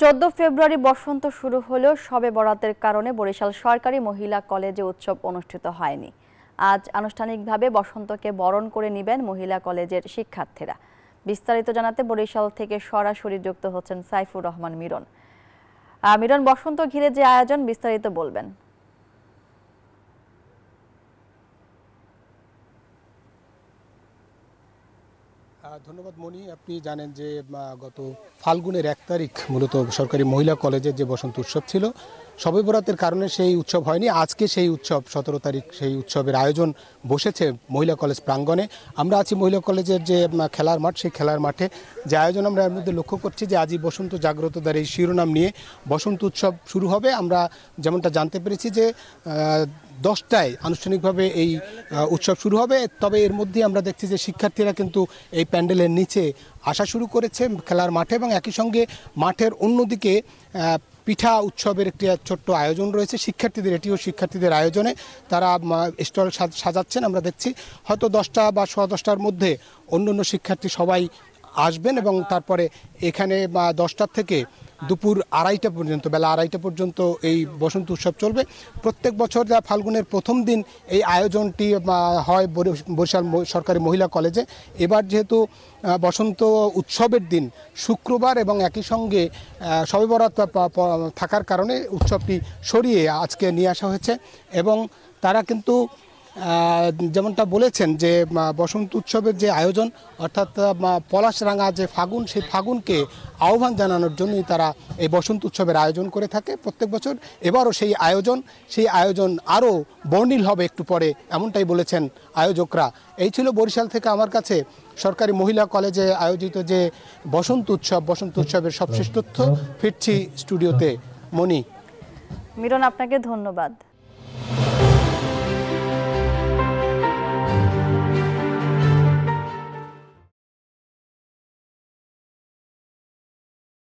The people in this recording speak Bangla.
14 ফেব্রুয়ারি বসন্ত শুরু হলেও শবে বরাতের কারণে বরিশাল সরকারি মহিলা কলেজে উৎসব অনুষ্ঠিত হয়নি। আজ আনুষ্ঠানিকভাবে বসন্তকে বরণ করে নেবেন মহিলা কলেজের শিক্ষার্থীরা। বিস্তারিত জানাতে বরিশাল থেকে সরাসরি যুক্ত হচ্ছেন সাইফুর রহমান মিরন। মিরন, বসন্ত ঘিরে যে আয়োজন বিস্তারিত বলবেন। ধন্যবাদ মনি। আপনি জানেন যে গত ফাল্গুনের 1 তারিখ মূলত সরকারি মহিলা কলেজের যে বসন্ত উৎসব ছিল, শবে বরাতের কারণে সেই উৎসব হয়নি। আজকে সেই উৎসব 17 তারিখ সেই উৎসবের আয়োজন বসেছে মহিলা কলেজ প্রাঙ্গণে। আমরা আছি মহিলা কলেজের যে খেলার মাঠ, সেই খেলার মাঠে যে আয়োজন আমরা এর মধ্যে লক্ষ্য করছি যে আজই বসন্ত জাগ্রতদার এই শিরোনাম নিয়ে বসন্ত উৎসব শুরু হবে। আমরা যেমনটা জানতে পেরেছি যে 10টায় আনুষ্ঠানিকভাবে এই উৎসব শুরু হবে। তবে এর মধ্যে আমরা দেখছি যে শিক্ষার্থীরা কিন্তু এই প্যান্ডেলের নিচে আসা শুরু করেছে খেলার মাঠে, এবং একই সঙ্গে মাঠের অন্যদিকে পিঠা উৎসবের একটি ছোট্ট আয়োজন রয়েছে শিক্ষার্থীদের। এটিও শিক্ষার্থীদের আয়োজনে তারা স্টল সাজাচ্ছেন। আমরা দেখছি হয়তো 10টা বা 10:15টার মধ্যে অন্য শিক্ষার্থী সবাই আসবেন, এবং তারপরে এখানে 10টার থেকে দুপুর 2:30 পর্যন্ত, বেলা 2:30 পর্যন্ত এই বসন্ত উৎসব চলবে। প্রত্যেক বছর যা ফাল্গুনের প্রথম দিন এই আয়োজনটি হয় বরিশাল সরকারি মহিলা কলেজে। এবার যেহেতু বসন্ত উৎসবের দিন শুক্রবার এবং একই সঙ্গে শবে বরাত থাকার কারণে উৎসবটি সরিয়ে আজকে নিয়ে আসা হয়েছে। এবং তারা কিন্তু যেমনটা বলেছেন যে বসন্ত উৎসবের যে আয়োজন, অর্থাৎ পলাশরাঙা যে ফাগুন, সেই ফাগুনকে আহ্বান জানানোর জন্যই তারা এই বসন্ত উৎসবের আয়োজন করে থাকে প্রত্যেক বছর। এবারও সেই আয়োজন আরও বর্ণিল হবে একটু পরে, এমনটাই বলেছেন আয়োজকরা। এই ছিল বরিশাল থেকে আমার কাছে সরকারি মহিলা কলেজে আয়োজিত যে বসন্ত উৎসবের সবশেষ তথ্য। ফিরছি স্টুডিওতে মনি। মিরন, আপনাকে ধন্যবাদ।